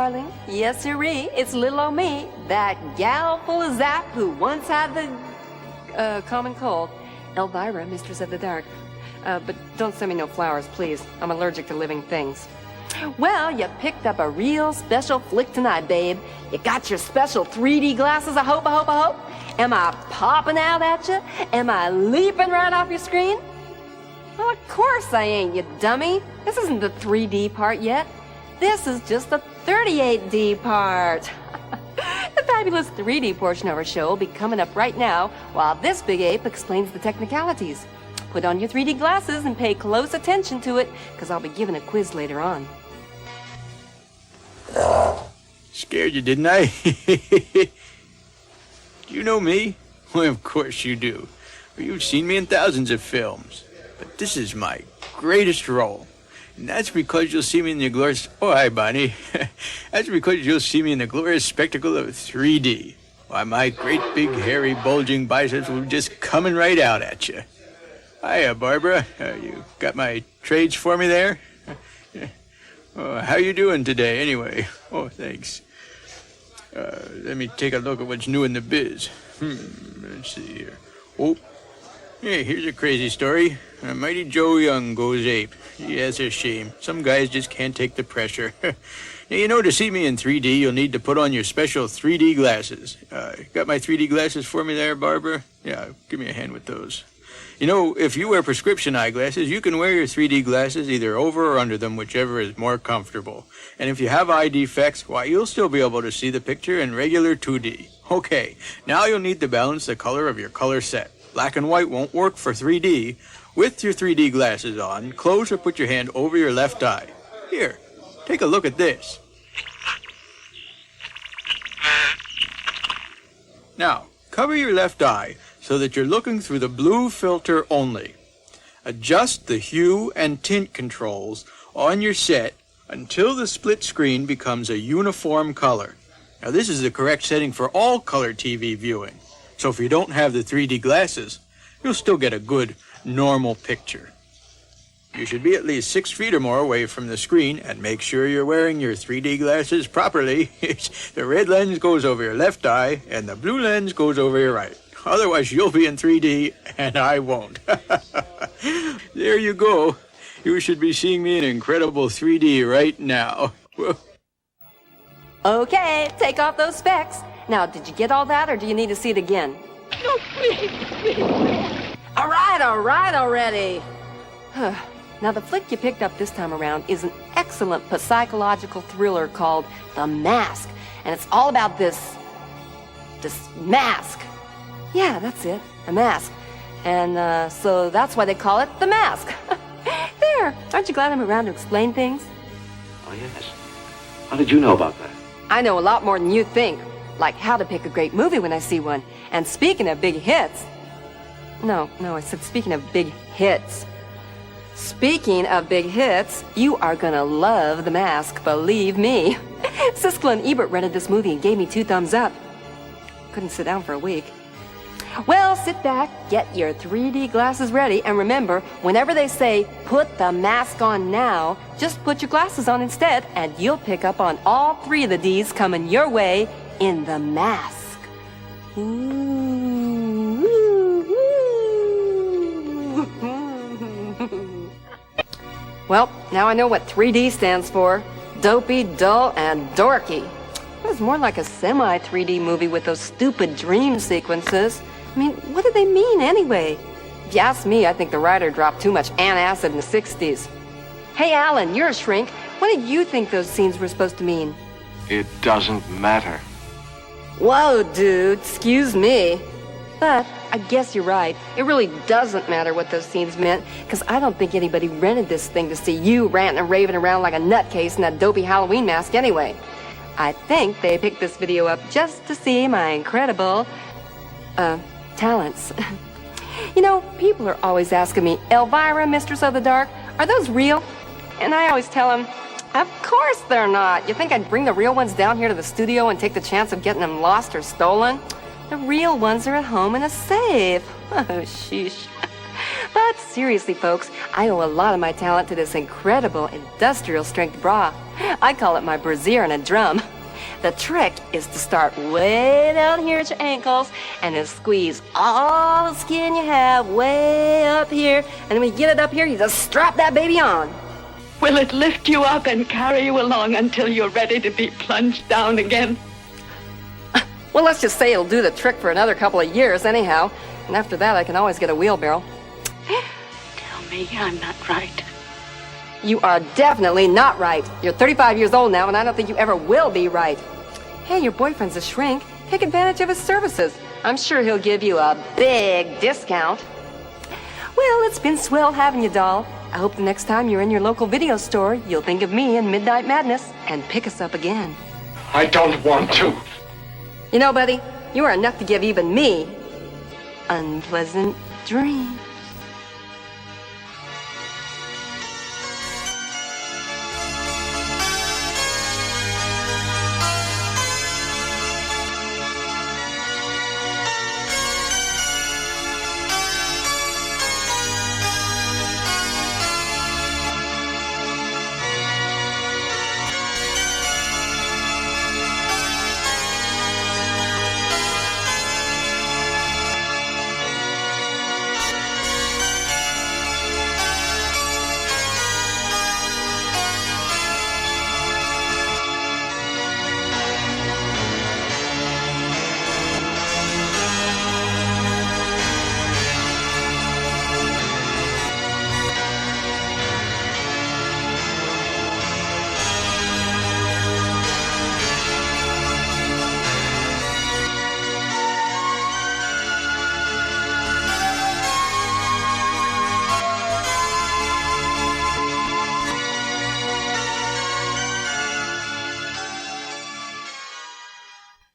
darling. Yes, sirree, it's little old me, that gal full of zap who once had the, common cold. Elvira, Mistress of the Dark. But don't send me no flowers, please. I'm allergic to living things. Well, you picked up a real special flick tonight, babe. You got your special 3D glasses, I hope. Am I popping out at you? Am I leaping right off your screen? Well, of course I ain't, you dummy. This isn't the 3D part yet. This is just the 38D part. The fabulous 3D portion of our show will be coming up right now while this big ape explains the technicalities. Put on your 3D glasses and pay close attention to it, because I'll be giving a quiz later on. Scared you, didn't I? Do you know me? Well, of course you do. You've seen me in thousands of films. But this is my greatest role. And that's because you'll see me in the glorious... Oh, hi, Bonnie. That's because you'll see me in the glorious spectacle of 3D. Why, my great big, hairy, bulging biceps will be just coming right out at you. Hiya, Barbara. You got my trades for me there? How you doing today, anyway? Oh, thanks. Let me take a look at what's new in the biz. Let's see here. Oh, hey, here's a crazy story. Mighty Joe Young goes ape. Yeah, it's a shame. Some guys just can't take the pressure. Now, you know, to see me in 3D, you'll need to put on your special 3D glasses. Got my 3D glasses for me there, Barbara? Yeah, give me a hand with those. You know, if you wear prescription eyeglasses, you can wear your 3D glasses either over or under them, whichever is more comfortable. And if you have eye defects, why, you'll still be able to see the picture in regular 2D. Okay, now you'll need to balance the color of your color set. Black and white won't work for 3D. With your 3D glasses on, close or put your hand over your left eye. Here, take a look at this. Now, cover your left eye so that you're looking through the blue filter only. Adjust the hue and tint controls on your set until the split screen becomes a uniform color. Now, this is the correct setting for all color TV viewing. So if you don't have the 3D glasses, you'll still get a good, normal picture. You should be at least 6 feet or more away from the screen, and make sure you're wearing your 3D glasses properly. The red lens goes over your left eye, and the blue lens goes over your right. Otherwise, you'll be in 3D, and I won't. There you go. You should be seeing me in incredible 3D right now. Okay, take off those specs. Now, did you get all that, or do you need to see it again? All right already. Now, the flick you picked up this time around is an excellent psychological thriller called The Mask. And it's all about this mask. Yeah, that's it, a mask. And so that's why they call it The Mask. There, aren't you glad I'm around to explain things? Oh, yes. How did you know about that? I know a lot more than you think. Like how to pick a great movie when I see one. And speaking of big hits... No, I said speaking of big hits. Speaking of big hits, you are gonna love The Mask, believe me. Siskel and Ebert rented this movie and gave me 2 thumbs up. Couldn't sit down for a week. Well, sit back, get your 3D glasses ready, and remember, whenever they say, put the mask on now, just put your glasses on instead, and you'll pick up on all 3 of the D's coming your way in The Mask. Well, now I know what 3D stands for. Dopey, dull, and dorky. It was more like a semi-3D movie with those stupid dream sequences. I mean, what do they mean anyway? If you ask me, I think the writer dropped too much antacid in the 60s. Hey, Alan, you're a shrink. What do you think those scenes were supposed to mean? It doesn't matter. Whoa, dude, excuse me. But I guess you're right. It really doesn't matter what those scenes meant, because I don't think anybody rented this thing to see you ranting and raving around like a nutcase in that dopey Halloween mask anyway. I think they picked this video up just to see my incredible, talents. You know, people are always asking me, Elvira, Mistress of the Dark, are those real? And I always tell them, of course they're not. You think I'd bring the real ones down here to the studio and take the chance of getting them lost or stolen? The real ones are at home in a safe. Oh, sheesh. But seriously, folks, I owe a lot of my talent to this incredible industrial strength bra. I call it my brassiere and a drum. The trick is to start way down here at your ankles and then squeeze all the skin you have way up here. And then when you get it up here, you just strap that baby on. Will it lift you up and carry you along until you're ready to be plunged down again? Well, let's just say it'll do the trick for another couple of years anyhow. And after that, I can always get a wheelbarrow. Tell me I'm not right. You are definitely not right. You're 35 years old now, and I don't think you ever will be right. Hey, your boyfriend's a shrink. Take advantage of his services. I'm sure he'll give you a big discount. Well, it's been swell having you, doll. I hope the next time you're in your local video store, you'll think of me in Midnight Madness and pick us up again. I don't want to. You know, buddy, you are enough to give even me unpleasant dreams.